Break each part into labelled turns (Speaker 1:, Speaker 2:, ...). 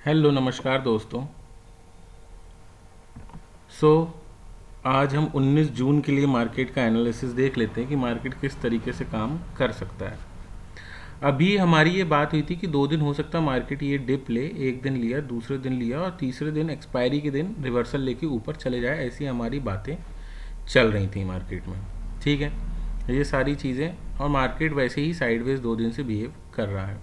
Speaker 1: Hello नमस्कार दोस्तों। सो आज हम 19 जून के लिए मार्केट का एनालिसिस देख लेते हैं कि मार्केट किस तरीके से काम कर सकता है। अभी हमारी ये बात हुई थी कि 2 दिन हो सकता है मार्केट ये डिप ले, एक दिन लिया, दूसरे दिन लिया और तीसरे दिन एक्सपायरी के दिन रिवर्सल लेके ऊपर चले जाए, ऐसी हमारी बातें चल रही थी मार्केट में। ठीक है, ये सारी चीज़ें, और मार्केट वैसे ही साइडवेज 2 दिन से बिहेव कर रहा है।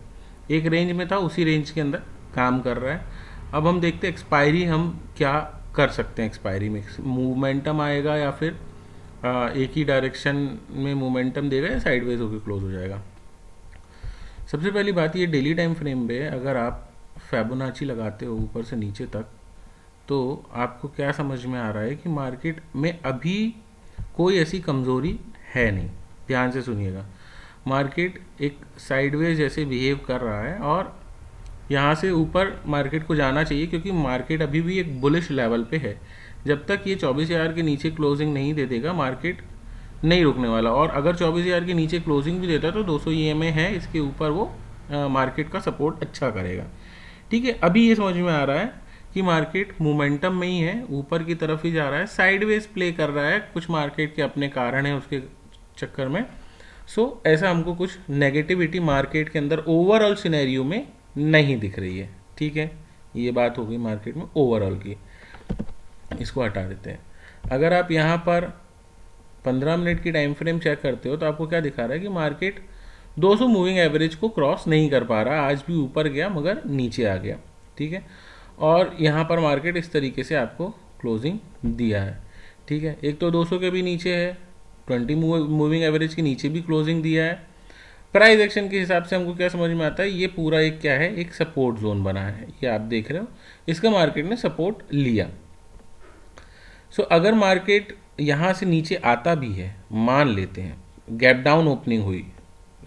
Speaker 1: एक रेंज में था, उसी रेंज के अंदर काम कर रहा है। अब हम देखते हैं एक्सपायरी हम क्या कर सकते हैं। एक्सपायरी में मोमेंटम आएगा या फिर एक ही डायरेक्शन में मोमेंटम देगा या साइडवेज होकर क्लोज हो जाएगा। सबसे पहली बात, ये डेली टाइम फ्रेम पे अगर आप फेबोनाची लगाते हो ऊपर से नीचे तक, तो आपको क्या समझ में आ रहा है कि मार्केट में अभी कोई ऐसी कमज़ोरी है नहीं। ध्यान से सुनिएगा, मार्केट एक साइडवेज जैसे बिहेव कर रहा है और यहाँ से ऊपर मार्केट को जाना चाहिए, क्योंकि मार्केट अभी भी एक बुलिश लेवल पे है। जब तक ये 24,000 के नीचे क्लोजिंग नहीं दे देगा, मार्केट नहीं रुकने वाला। और अगर 24,000 के नीचे क्लोजिंग भी देता है तो 200 ईएमए है, इसके ऊपर वो मार्केट का सपोर्ट अच्छा करेगा। ठीक है, अभी ये समझ में आ रहा है कि मार्केट मोमेंटम में ही है, ऊपर की तरफ ही जा रहा है, साइडवेज प्ले कर रहा है। कुछ मार्केट के अपने कारण हैं उसके चक्कर में। ऐसा हमको कुछ नेगेटिविटी मार्केट के अंदर ओवरऑल सिनेरियो में नहीं दिख रही है। ठीक है, ये बात हो गई मार्केट में ओवरऑल की, इसको हटा देते हैं। अगर आप यहाँ पर 15 मिनट की टाइम फ्रेम चेक करते हो तो आपको क्या दिखा रहा है कि मार्केट 200 मूविंग एवरेज को क्रॉस नहीं कर पा रहा। आज भी ऊपर गया मगर नीचे आ गया। ठीक है, और यहाँ पर मार्केट इस तरीके से आपको क्लोजिंग दिया है। ठीक है, एक तो 200 के भी नीचे है, 20 मूविंग एवरेज के नीचे भी क्लोजिंग दिया है। प्राइस एक्शन के हिसाब से हमको क्या समझ में आता है, ये पूरा एक क्या है, एक सपोर्ट जोन बना है। ये आप देख रहे हो, इसका मार्केट ने सपोर्ट लिया। अगर मार्केट यहाँ से नीचे आता भी है, मान लेते हैं गैप डाउन ओपनिंग हुई,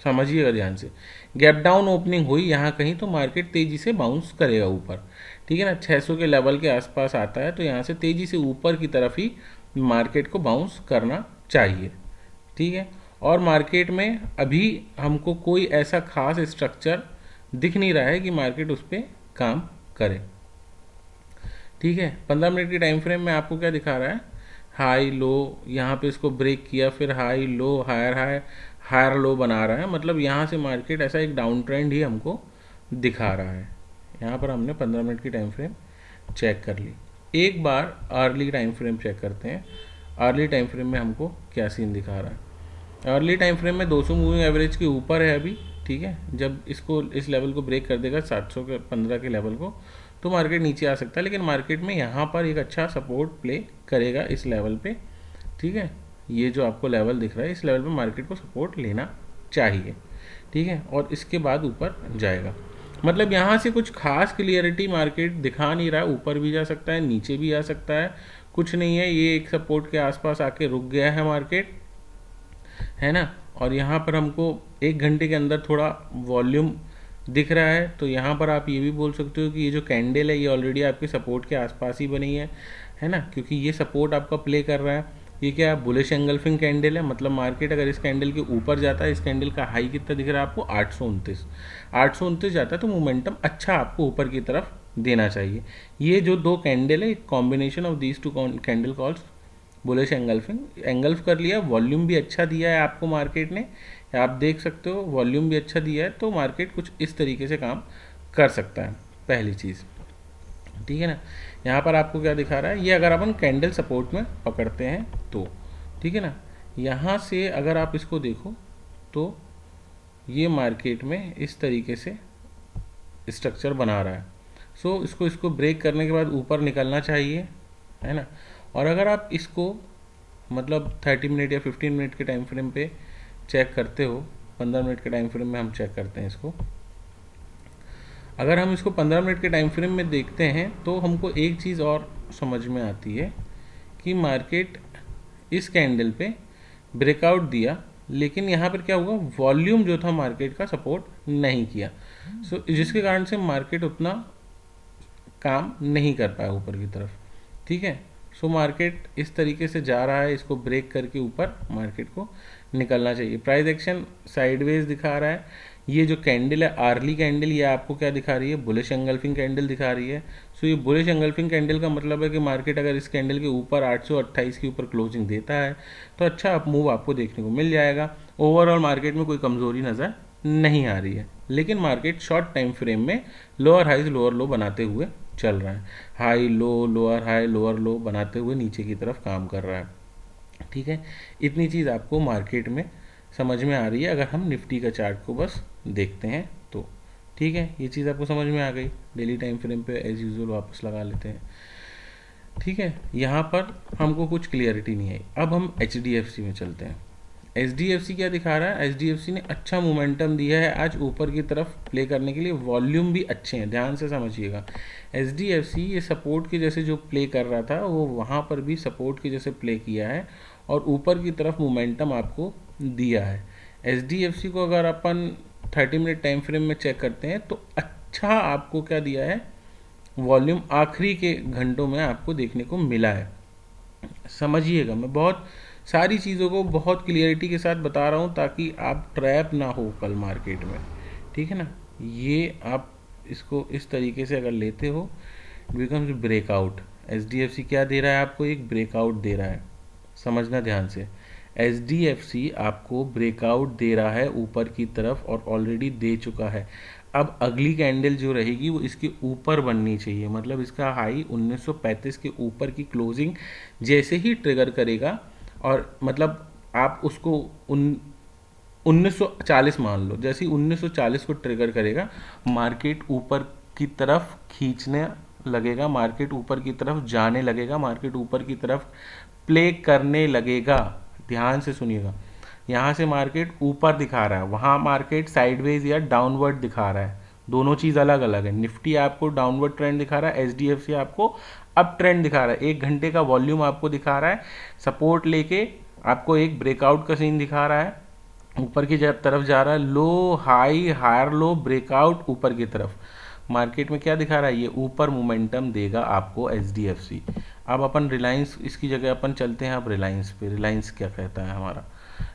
Speaker 1: समझिएगा ध्यान से, गैप डाउन ओपनिंग हुई यहाँ कहीं, तो मार्केट तेजी से बाउंस करेगा ऊपर। ठीक है ना, 600 के लेवल के आसपास आता है तो यहाँ से तेजी से ऊपर की तरफ ही मार्केट को बाउंस करना चाहिए। ठीक है, और मार्केट में अभी हमको कोई ऐसा खास स्ट्रक्चर दिख नहीं रहा है कि मार्केट उस पर काम करे। ठीक है, 15 मिनट की टाइम फ्रेम में आपको क्या दिखा रहा है, हाई लो, यहाँ पे इसको ब्रेक किया, फिर high low, higher high, higher low बना रहा है। मतलब यहाँ से मार्केट ऐसा एक डाउन ट्रेंड ही हमको दिखा रहा है। यहाँ पर हमने 15 मिनट की टाइम फ्रेम चेक कर ली। एक बार अर्ली टाइम फ्रेम चेक करते हैं। अर्ली टाइम फ्रेम में हमको क्या सीन दिखा रहा है। अर्ली टाइम फ्रेम में 200 मूविंग एवरेज के ऊपर है अभी। ठीक है, जब इसको इस लेवल को ब्रेक कर देगा 700 के 15 के लेवल को, तो मार्केट नीचे आ सकता है। लेकिन मार्केट में यहाँ पर एक अच्छा सपोर्ट प्ले करेगा इस लेवल पे। ठीक है, ये जो आपको लेवल दिख रहा है, इस लेवल पे मार्केट को सपोर्ट लेना चाहिए। ठीक है, और इसके बाद ऊपर जाएगा। मतलब यहाँ से कुछ खास क्लियरिटी मार्केट दिखा नहीं रहा है, ऊपर भी जा सकता है, नीचे भी आ सकता है, कुछ नहीं है। ये एक सपोर्ट के आसपास आके रुक गया है मार्केट, है ना। और यहाँ पर हमको 1 घंटे के अंदर थोड़ा वॉल्यूम दिख रहा है, तो यहाँ पर आप ये भी बोल सकते हो कि ये जो कैंडल है ये ऑलरेडी आपके सपोर्ट के आसपास ही बनी है ना, क्योंकि ये सपोर्ट आपका प्ले कर रहा है। ये क्या है, बुलिश एंगल्फिंग कैंडल है। मतलब मार्केट अगर इस कैंडल के ऊपर जाता है, इस कैंडल का हाई कितना दिख रहा है आपको, 829 जाता है, तो मोमेंटम अच्छा आपको ऊपर की तरफ देना चाहिए। ये जो दो कैंडल है, combination of these two candle calls bullish engulfing, engulf कर लिया। वॉल्यूम भी अच्छा दिया है आपको मार्केट ने, आप देख सकते हो वॉल्यूम भी अच्छा दिया है, तो मार्केट कुछ इस तरीके से काम कर सकता है, पहली चीज़। ठीक है ना, यहाँ पर आपको क्या दिखा रहा है, ये अगर अपन कैंडल सपोर्ट में पकड़ते हैं तो, ठीक है ना, यहाँ से अगर आप इसको देखो तो ये मार्केट में इस तरीके से स्ट्रक्चर बना रहा है। इसको ब्रेक करने के बाद ऊपर निकलना चाहिए, है ना। और अगर आप इसको मतलब 30 मिनट या 15 मिनट के टाइम फ्रेम पे चेक करते हो, 15 मिनट के टाइम फ्रेम में हम चेक करते हैं इसको, अगर हम इसको 15 मिनट के टाइम फ्रेम में देखते हैं तो हमको एक चीज़ और समझ में आती है कि मार्केट इस कैंडल पे ब्रेकआउट दिया, लेकिन यहाँ पर क्या हुआ, वॉल्यूम जो था मार्केट का सपोर्ट नहीं किया। जिसके कारण से मार्केट उतना काम नहीं कर पाया ऊपर की तरफ। ठीक है, मार्केट इस तरीके से जा रहा है, इसको ब्रेक करके ऊपर मार्केट को निकलना चाहिए। प्राइस एक्शन साइडवेज दिखा रहा है, ये जो कैंडल है आर्ली कैंडल, ये आपको क्या दिखा रही है, बुलिश एंगल्फिंग कैंडल दिखा रही है। सो ये बुलिश एंगल्फिंग कैंडल का मतलब है कि मार्केट अगर इस कैंडल के ऊपर 828 के ऊपर क्लोजिंग देता है तो अच्छा अप मूव आपको देखने को मिल जाएगा। ओवरऑल मार्केट में कोई कमजोरी नज़र नहीं आ रही है, लेकिन मार्केट शॉर्ट टाइम फ्रेम में लोअर हाइज लोअर लो बनाते हुए चल रहा है, high low lower high lower लो बनाते हुए नीचे की तरफ काम कर रहा है। ठीक है, इतनी चीज़ आपको मार्केट में समझ में आ रही है अगर हम निफ्टी का चार्ट को बस देखते हैं तो। ठीक है, ये चीज़ आपको समझ में आ गई। डेली टाइम फ्रेम पे एज यूजुअल वापस लगा लेते हैं। ठीक है, यहाँ पर हमको कुछ क्लियरिटी नहीं आई। अब हम HDFC में चलते हैं। HDFC क्या दिखा रहा है, HDFC ने अच्छा मोमेंटम दिया है आज ऊपर की तरफ प्ले करने के लिए, वॉल्यूम भी अच्छे हैं, ध्यान से समझिएगा। HDFC ये सपोर्ट के जैसे जो प्ले कर रहा था वो वहाँ पर भी सपोर्ट के जैसे प्ले किया है और ऊपर की तरफ मोमेंटम आपको दिया है। HDFC को अगर अपन 30 मिनट टाइम फ्रेम में चेक करते हैं तो अच्छा आपको क्या दिया है, वॉल्यूम आखिरी के घंटों में आपको देखने को मिला है। समझिएगा, मैं बहुत सारी चीज़ों को बहुत क्लियरिटी के साथ बता रहा हूँ ताकि आप ट्रैप ना हो कल मार्केट में। ठीक है ना, ये आप इसको इस तरीके से अगर लेते हो, बिकम्स ब्रेकआउट। HDFC क्या दे रहा है आपको, एक ब्रेकआउट दे रहा है, समझना ध्यान से। HDFC आपको ब्रेकआउट दे रहा है ऊपर की तरफ और ऑलरेडी दे चुका है। अब अगली कैंडल जो रहेगी वो इसके ऊपर बननी चाहिए, मतलब इसका हाई 1935 के ऊपर की क्लोजिंग जैसे ही ट्रिगर करेगा, और मतलब आप उसको 1940 मान लो, जैसे ही 1940 को ट्रिगर करेगा मार्केट ऊपर की तरफ खींचने लगेगा, मार्केट ऊपर की तरफ जाने लगेगा, मार्केट ऊपर की तरफ प्ले करने लगेगा। ध्यान से सुनिएगा, यहाँ से मार्केट ऊपर दिखा रहा है, वहाँ मार्केट साइडवेज या डाउनवर्ड दिखा रहा है, दोनों चीज़ अलग अलग है। निफ्टी आपको डाउनवर्ड ट्रेंड दिखा रहा है, HDFC आपको अप ट्रेंड दिखा रहा है। एक घंटे का वॉल्यूम आपको दिखा रहा है, सपोर्ट लेके आपको एक ब्रेकआउट का सीन दिखा रहा है, ऊपर की तरफ जा रहा है, लो हाई हायर लो ब्रेकआउट ऊपर की तरफ। मार्केट में क्या दिखा रहा है, ये ऊपर मोमेंटम देगा आपको HDFC। अब अपन रिलायंस, इसकी जगह अपन चलते हैं अब रिलायंस पे। रिलायंस क्या कहता है हमारा,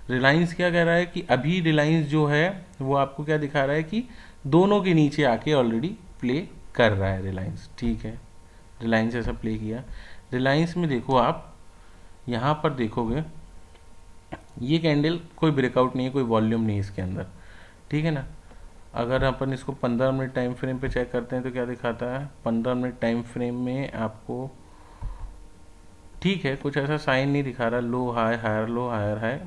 Speaker 1: रिलायंस क्या कह रहा है कि अभी रिलायंस जो है वो आपको क्या दिखा रहा है कि दोनों के नीचे आके ऑलरेडी प्ले कर रहा है रिलायंस। ठीक है, रिलायंस ऐसा प्ले किया। रिलायंस में देखो आप यहाँ पर देखोगे ये कैंडल कोई ब्रेकआउट नहीं है, कोई वॉल्यूम नहीं है इसके अंदर। ठीक है ना, अगर अपन इसको 15 मिनट टाइम फ्रेम पे चेक करते हैं तो क्या दिखाता है, 15 मिनट टाइम फ्रेम में आपको ठीक है कुछ ऐसा साइन नहीं दिखा रहा, low high higher low higher high,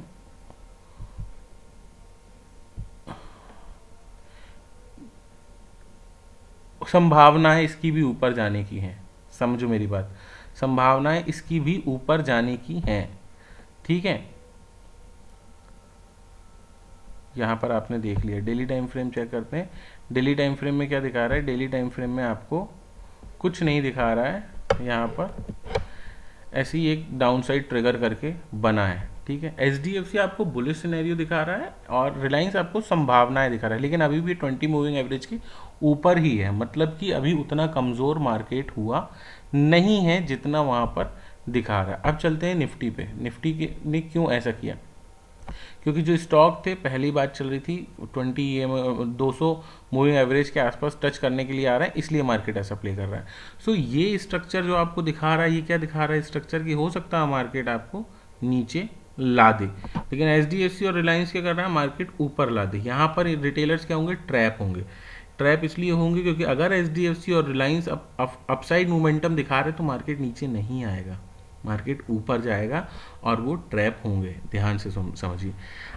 Speaker 1: संभावनाएं इसकी भी ऊपर जाने की हैं, समझो मेरी बात, संभावनाएं इसकी भी ऊपर जाने की हैं। ठीक है, यहाँ पर आपने देख लिया। डेली टाइम फ्रेम चेक करते हैं, डेली टाइम फ्रेम में क्या दिखा रहा है, डेली टाइम फ्रेम में आपको कुछ नहीं दिखा रहा है, यहाँ पर ऐसी एक डाउन साइड ट्रिगर करके बना है। ठीक है, HDFC आपको बुलिश सिनेरियो दिखा रहा है और रिलायंस आपको संभावनाएं दिखा रहा है, लेकिन अभी भी 20 मूविंग एवरेज के ऊपर ही है, मतलब कि अभी उतना कमज़ोर मार्केट हुआ नहीं है जितना वहाँ पर दिखा रहा है। अब चलते हैं निफ्टी पे। निफ्टी ने क्यों ऐसा किया, क्योंकि जो स्टॉक थे पहली बात चल रही थी 200 मूविंग एवरेज के आसपास टच करने के लिए आ रहा है, इसलिए मार्केट ऐसा प्ले कर रहा है। सो ये स्ट्रक्चर जो आपको दिखा रहा है, ये क्या दिखा रहा है स्ट्रक्चर की, हो सकता है मार्केट आपको नीचे ला दे, लेकिन HDFC और रिलायंस क्या कर रहा है, मार्केट ऊपर ला दे। यहाँ पर रिटेलर्स क्या होंगे, ट्रैप होंगे। ट्रैप इसलिए होंगे क्योंकि अगर HDFC और रिलायंस अपसाइड मोमेंटम दिखा रहे तो मार्केट नीचे नहीं आएगा, मार्केट ऊपर जाएगा और वो ट्रैप होंगे। ध्यान से समझिए।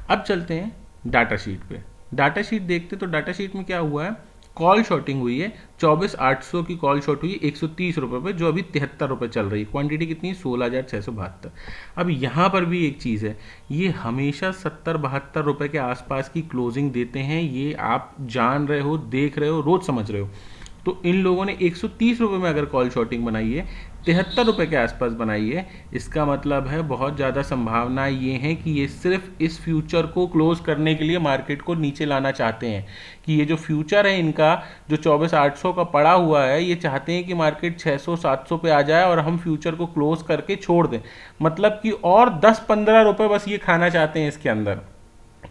Speaker 1: अब चलते हैं डाटा शीट पे। डाटा शीट देखते तो डाटा शीट में क्या हुआ है, कॉल शॉर्टिंग हुई है, 24,800 की कॉल शॉर्ट हुई 130 रुपये पे, जो अभी 73 रुपये चल रही है। क्वांटिटी कितनी, 16,672। अब यहाँ पर भी एक चीज़ है, ये हमेशा 70-72 रुपये के आसपास की क्लोजिंग देते हैं, ये आप जान रहे हो, देख रहे हो, रोज समझ रहे हो। तो इन लोगों ने 130 रुपये में अगर कॉल शॉर्टिंग बनाई है, 73 रुपये के आसपास बनाई है, इसका मतलब है बहुत ज़्यादा संभावना ये है कि ये सिर्फ इस फ्यूचर को क्लोज करने के लिए मार्केट को नीचे लाना चाहते हैं, कि ये जो फ्यूचर है इनका जो 24,800 का पड़ा हुआ है, ये चाहते हैं कि मार्केट 600-700 पे आ जाए और हम फ्यूचर को क्लोज करके छोड़ दें, मतलब कि और 10-15 रुपये बस ये खाना चाहते हैं इसके अंदर।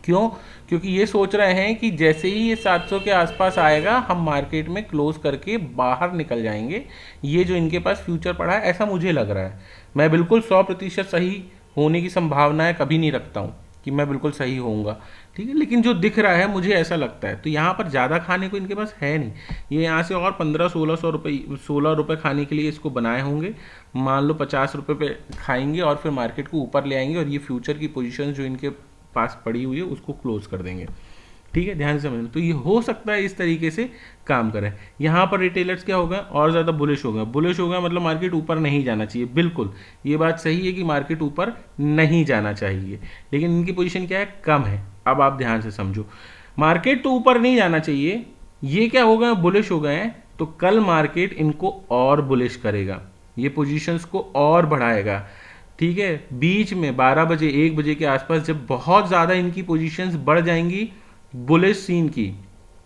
Speaker 1: क्यों? क्योंकि ये सोच रहे हैं कि जैसे ही ये 700 के आसपास आएगा हम मार्केट में क्लोज करके बाहर निकल जाएंगे। ये जो इनके पास फ्यूचर पड़ा है, ऐसा मुझे लग रहा है। मैं बिल्कुल 100% सही होने की संभावनाएं कभी नहीं रखता हूँ कि मैं बिल्कुल सही होऊंगा, ठीक है, लेकिन जो दिख रहा है मुझे ऐसा लगता है। तो यहाँ पर ज़्यादा खाने को इनके पास है नहीं। ये यहाँ से और 1500-1600 रुपये 16 रुपये खाने के लिए इसको बनाए होंगे। मान लो 50 रुपये पे खाएंगे और फिर मार्केट को ऊपर ले आएंगे और ये फ्यूचर की पोजीशन जो इनके पास पड़ी हुई है उसको क्लोज कर देंगे। ठीक है, ध्यान से समझना। तो ये हो सकता है इस तरीके से काम करें। यहाँ पर रिटेलर्स क्या हो गए, और ज़्यादा बुलिश हो गए। बुलिश हो गया मतलब मार्केट ऊपर नहीं जाना चाहिए। बिल्कुल ये बात सही है कि मार्केट ऊपर नहीं जाना चाहिए, लेकिन इनकी पोजीशन क्या है, कम है। अब आप ध्यान से समझो, मार्केट तो ऊपर नहीं जाना चाहिए, ये क्या हो गए, बुलिश हो गए हैं, तो कल मार्केट इनको और बुलिश करेगा, ये पोजीशंस को और बढ़ाएगा। ठीक है, बीच में 12 बजे 1 बजे के आसपास जब बहुत ज़्यादा इनकी पोजीशंस बढ़ जाएंगी बुलिश सीन की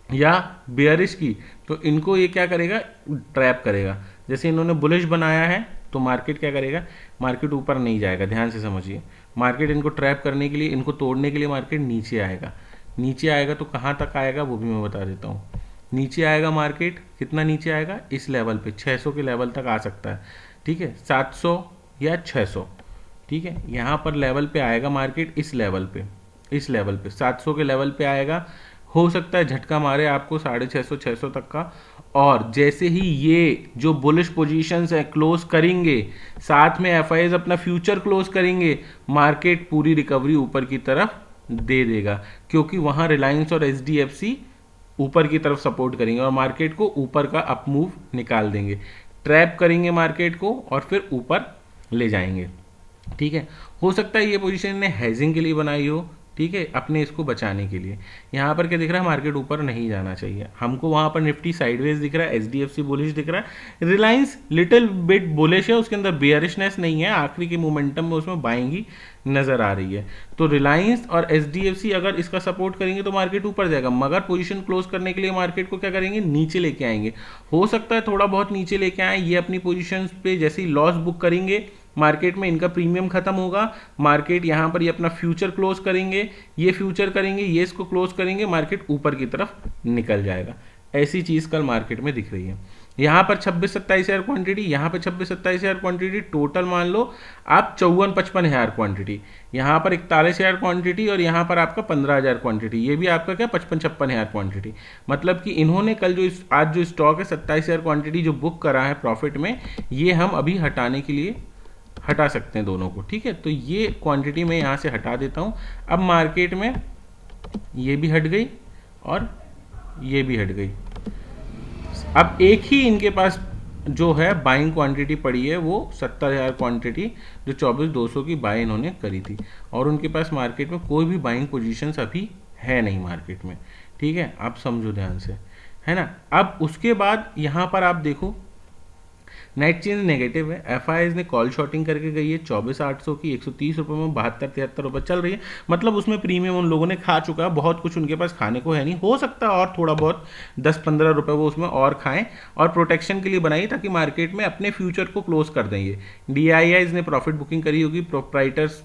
Speaker 1: या बेयरिश की, तो इनको ये क्या करेगा, ट्रैप करेगा। जैसे इन्होंने बुलिश बनाया है तो मार्केट क्या करेगा, मार्केट ऊपर नहीं जाएगा। ध्यान से समझिए, मार्केट इनको ट्रैप करने के लिए, इनको तोड़ने के लिए मार्केट नीचे आएगा। नीचे आएगा तो कहाँ तक आएगा वो भी मैं बता देता हूँ। नीचे आएगा मार्केट, कितना नीचे आएगा, इस लेवल पे 600 के लेवल तक आ सकता है। ठीक है, 700 या 600, ठीक है, यहाँ पर लेवल पे आएगा मार्केट, इस लेवल पे, इस लेवल पे 700 के लेवल पे आएगा। हो सकता है झटका मारे आपको 650 600 तक का। और जैसे ही ये जो बुलिश पोजीशंस है क्लोज करेंगे, साथ में एफआईज अपना फ्यूचर क्लोज करेंगे, मार्केट पूरी रिकवरी ऊपर की तरफ दे देगा, क्योंकि वहां रिलायंस और एचडीएफसी ऊपर की तरफ सपोर्ट करेंगे और मार्केट को ऊपर का अप मूव निकाल देंगे, ट्रैप करेंगे मार्केट को और फिर ऊपर ले जाएंगे। ठीक है, हो सकता है ये पोजीशन ने हेजिंग के लिए बनाई हो, ठीक है, अपने इसको बचाने के लिए। यहाँ पर क्या दिख रहा है, मार्केट ऊपर नहीं जाना चाहिए हमको। वहाँ पर निफ्टी साइडवेज दिख रहा है, एचडीएफसी बुलिश दिख रहा है, रिलायंस लिटिल बिट बुलिश है, उसके अंदर बेयरिशनेस नहीं है, आखिरी के मोमेंटम में उसमें बाइंग ही नजर आ रही है। तो रिलायंस और एचडीएफसी अगर इसका सपोर्ट करेंगे तो मार्केट ऊपर जाएगा, मगर पोजीशन क्लोज करने के लिए मार्केट को क्या करेंगे, नीचे लेके आएंगे। हो सकता है थोड़ा बहुत नीचे लेके आए, ये अपनी पोजीशन पे जैसे ही लॉस बुक करेंगे मार्केट में, इनका प्रीमियम खत्म होगा, मार्केट यहाँ पर ये अपना फ्यूचर क्लोज करेंगे, ये फ्यूचर करेंगे, ये इसको क्लोज करेंगे, मार्केट ऊपर की तरफ निकल जाएगा। ऐसी चीज कल मार्केट में दिख रही है। यहाँ पर 26-27 हज़ार क्वांटिटी, यहाँ पर 26-27 हज़ार क्वांटिटी, टोटल मान लो आप 54-55 हज़ार क्वांटिटी, यहाँ पर 41 हज़ार क्वांटिटी और यहाँ पर आपका 15 हज़ार क्वांटिटी, ये भी आपका क्या 55-56 हज़ार क्वांटिटी। मतलब कि इन्होंने कल जो आज जो स्टॉक है 27 हज़ार क्वांटिटी जो बुक करा है प्रॉफिट में, ये हम अभी हटाने के लिए हटा सकते हैं दोनों को। ठीक है, तो ये क्वांटिटी मैं यहाँ से हटा देता हूँ। अब मार्केट में ये भी हट गई और ये भी हट गई। अब एक ही इनके पास जो है बाइंग क्वांटिटी पड़ी है, वो 70 हज़ार क्वांटिटी जो 24,200 की बाय इन्होंने करी थी, और उनके पास मार्केट में कोई भी बाइंग पोजीशंस अभी है नहीं मार्केट में। ठीक है, आप समझो ध्यान से, है ना। अब उसके बाद यहाँ पर आप देखो नेट चेंज नेगेटिव है, एफआईआईज ने कॉल शॉर्टिंग करके गई है 24,800 की, 130 रुपये में 72-73 रुपये चल रही है। मतलब उसमें प्रीमियम उन लोगों ने खा चुका है, बहुत कुछ उनके पास खाने को है नहीं। हो सकता है और थोड़ा बहुत 10-15 रुपये वो उसमें और खाएं, और प्रोटेक्शन के लिए बनाई ताकि मार्केट में अपने फ्यूचर को क्लोज कर देंगे। डीआईआईज ने प्रॉफिट बुकिंग करी होगी, प्रोप्राइटर्स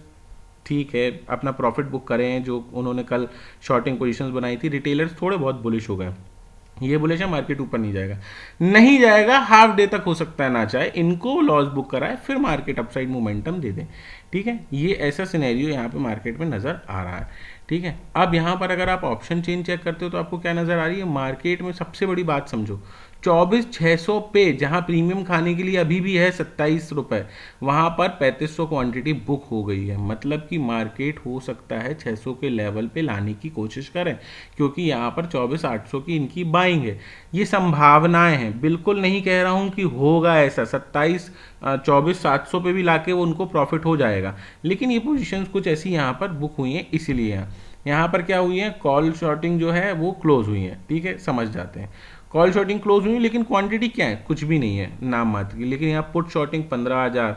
Speaker 1: ठीक है अपना प्रॉफिट बुक करें हैं जो उन्होंने कल शॉर्टिंग पोजीशंस बनाई थी। रिटेलर्स थोड़े बहुत बुलिश हो गए, ये बुलिश है, मार्केट ऊपर नहीं जाएगा, नहीं जाएगा, हाफ डे तक हो सकता है ना चाहे, इनको लॉस बुक कराए फिर मार्केट अपसाइड मोमेंटम दे दे। ठीक है, ये ऐसा सिनेरियो यहाँ पे मार्केट में नजर आ रहा है। ठीक है, अब यहाँ पर अगर आप ऑप्शन चेन चेक करते हो तो आपको क्या नजर आ रही है, मार्केट में सबसे बड़ी बात समझो, 24,600 पे जहां प्रीमियम खाने के लिए अभी भी है 27 रुपए, वहां पर 3500 क्वांटिटी बुक हो गई है। मतलब कि मार्केट हो सकता है 600 के लेवल पे लाने की कोशिश करें, क्योंकि यहाँ पर 24,800 की इनकी बाइंग है। ये संभावनाएं हैं, बिल्कुल नहीं कह रहा हूं कि होगा ऐसा, 24,700 पे भी लाके वो उनको प्रॉफिट हो जाएगा, लेकिन ये पोजिशन कुछ ऐसी यहाँ पर बुक हुई है, इसीलिए यहाँ पर क्या हुई है, कॉल शॉर्टिंग जो है वो क्लोज हुई है। ठीक है, समझ जाते हैं, कॉल शॉर्टिंग क्लोज हुई, लेकिन क्वांटिटी क्या है, कुछ भी नहीं है, नाम मात्र की। लेकिन यहाँ पुट शॉर्टिंग 15,000,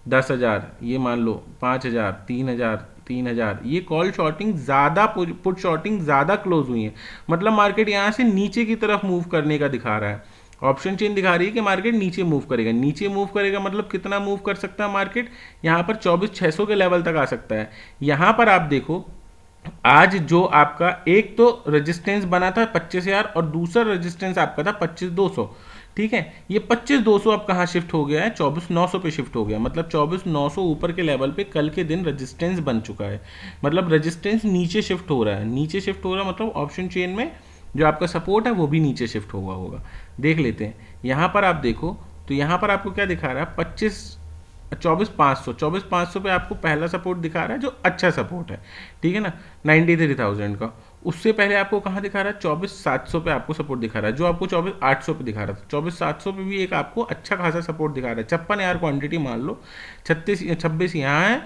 Speaker 1: 10,000, ये मान लो 5,000, 3,000, 3,000, ये कॉल शॉर्टिंग ज़्यादा, पुट शॉर्टिंग ज़्यादा क्लोज हुई है। मतलब मार्केट यहाँ से नीचे की तरफ मूव करने का दिखा रहा है। ऑप्शन चेन दिखा रही है कि मार्केट नीचे मूव करेगा, नीचे मूव करेगा मतलब कितना मूव कर सकता है मार्केट, यहाँ पर 24,600 के लेवल तक आ सकता है। यहाँ पर आप देखो आज जो आपका एक तो रेजिस्टेंस बना था 25,000 और दूसरा रेजिस्टेंस आपका था 25,200, ठीक है। ये 25,200 अब कहाँ शिफ्ट हो गया है, 24,900 पे शिफ्ट हो गया, मतलब 24,900 ऊपर के लेवल पे कल के दिन रेजिस्टेंस बन चुका है। मतलब रेजिस्टेंस नीचे शिफ्ट हो रहा है, नीचे शिफ्ट हो रहा है, मतलब ऑप्शन चेन में जो आपका सपोर्ट है वो भी नीचे शिफ्ट हुआ होगा। देख लेते हैं, यहाँ पर आप देखो तो यहाँ पर आपको क्या दिखा रहा है, 24,500 पे आपको पहला सपोर्ट दिखा रहा है जो अच्छा सपोर्ट है, ठीक है ना, 93,000 का। उससे पहले आपको कहाँ दिखा रहा है, 24,700 पे आपको सपोर्ट दिखा रहा है, जो आपको 24,800 पे दिखा रहा था। 24,700 पे भी एक आपको अच्छा खासा सपोर्ट दिखा रहा है। 56,000 क्वांटिटी मान लो, 26 यहाँ है,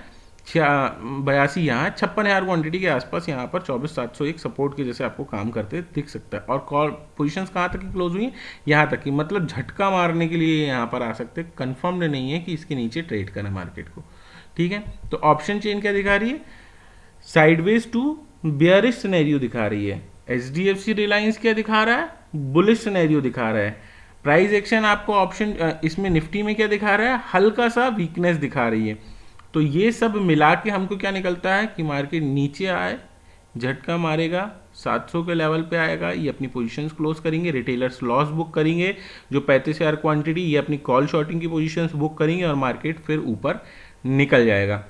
Speaker 1: 82 यहाँ है, 56,000 क्वांटिटी के आसपास यहाँ पर 24,700 एक सपोर्ट के जैसे आपको काम करते दिख सकता है। और कॉल पोजिशन कहाँ तक की क्लोज हुई है, यहाँ तक की, मतलब झटका मारने के लिए यहाँ पर आ सकते, कन्फर्म्ड नहीं है कि इसके नीचे ट्रेड करना मार्केट को, ठीक है। तो ऑप्शन चेन क्या दिखा रही है, साइडवेज टू बेयरिश सिनेरियो दिखा रही है। एचडीएफसी रिलायंस क्या दिखा रहा है, बुलिश सिनेरियो दिखा रहा है। प्राइस एक्शन आपको ऑप्शन इसमें निफ्टी में क्या दिखा रहा है, हल्का सा वीकनेस दिखा रही है। तो ये सब मिला के हमको क्या निकलता है कि मार्केट नीचे आए, झटका मारेगा, 700 के लेवल पे आएगा, ये अपनी पोजीशंस क्लोज करेंगे, रिटेलर्स लॉस बुक करेंगे, जो 35,000 क्वांटिटी ये अपनी कॉल शॉर्टिंग की पोजीशंस बुक करेंगे और मार्केट फिर ऊपर निकल जाएगा।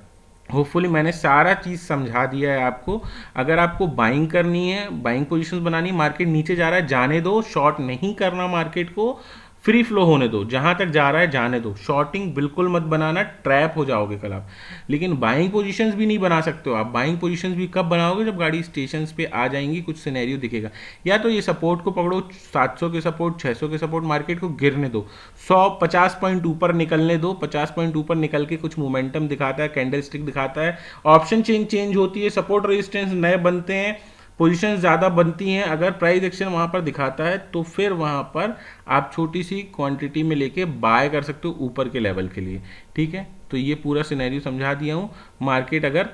Speaker 1: होपफुली मैंने सारा चीज़ समझा दिया है आपको। अगर आपको बाइंग करनी है, बाइंग पोजीशंस बनानी है, मार्केट नीचे जा रहा है जाने दो, शॉर्ट नहीं करना, मार्केट को फ्री फ्लो होने दो, जहां तक जा रहा है जाने दो, शॉर्टिंग बिल्कुल मत बनाना, ट्रैप हो जाओगे कल आप। लेकिन बाइंग पोजीशंस भी नहीं बना सकते हो आप। बाइंग पोजीशंस भी कब बनाओगे, जब गाड़ी स्टेशन पे आ जाएंगी, कुछ सिनेरियो दिखेगा। या तो ये सपोर्ट को पकड़ो, 700 के सपोर्ट, 600 के सपोर्ट, मार्केट को गिरने दो, 150 पॉइंट ऊपर निकलने दो, 50 पॉइंट ऊपर निकल के कुछ मोमेंटम दिखाता है, कैंडल स्टिक दिखाता है, ऑप्शन चेंज होती है, सपोर्ट रेजिस्टेंस नए बनते हैं, पोजीशन ज़्यादा बनती हैं, अगर प्राइस एक्शन वहाँ पर दिखाता है तो फिर वहाँ पर आप छोटी सी क्वांटिटी में लेके बाय कर सकते हो ऊपर के लेवल के लिए, ठीक है। तो ये पूरा सिनेरियो समझा दिया हूँ। मार्केट अगर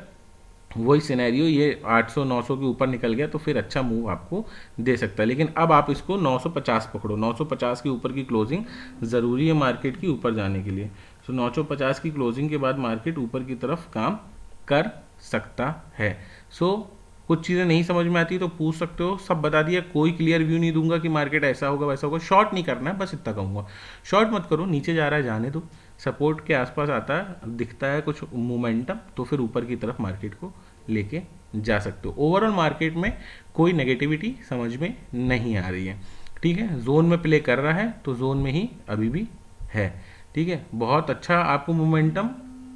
Speaker 1: वही सिनेरियो ये 800-900 के ऊपर निकल गया तो फिर अच्छा मूव आपको दे सकता है, लेकिन अब आप इसको 950 पकड़ो, 950 के ऊपर की क्लोजिंग ज़रूरी है मार्केट की ऊपर जाने के लिए। सो 950 की क्लोजिंग के बाद मार्केट ऊपर की तरफ काम कर सकता है। सो कुछ चीज़ें नहीं समझ में आती तो पूछ सकते हो, सब बता दिया, कोई क्लियर व्यू नहीं दूंगा कि मार्केट ऐसा होगा वैसा होगा। शॉर्ट नहीं करना है, बस इतना कहूँगा, शॉर्ट मत करो, नीचे जा रहा है जाने दो, सपोर्ट के आसपास आता है, दिखता है कुछ मोमेंटम, तो फिर ऊपर की तरफ मार्केट को लेके जा सकते हो। ओवरऑल मार्केट में कोई नेगेटिविटी समझ में नहीं आ रही है, ठीक है। जोन में प्ले कर रहा है तो जोन में ही अभी भी है, ठीक है। बहुत अच्छा आपको मोमेंटम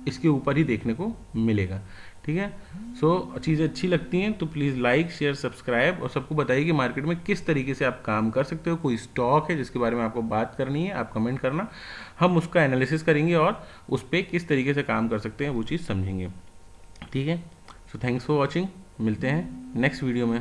Speaker 1: इसके ऊपर ही देखने को मिलेगा, ठीक है। सो चीज़ें अच्छी लगती हैं तो प्लीज़ लाइक शेयर सब्सक्राइब और सबको बताइए कि मार्केट में किस तरीके से आप काम कर सकते हो। कोई स्टॉक है जिसके बारे में आपको बात करनी है, आप कमेंट करना, हम उसका एनालिसिस करेंगे और उस पर किस तरीके से काम कर सकते हैं वो चीज़ समझेंगे, ठीक है। सो थैंक्स फॉर वॉचिंग, मिलते हैं नेक्स्ट वीडियो में।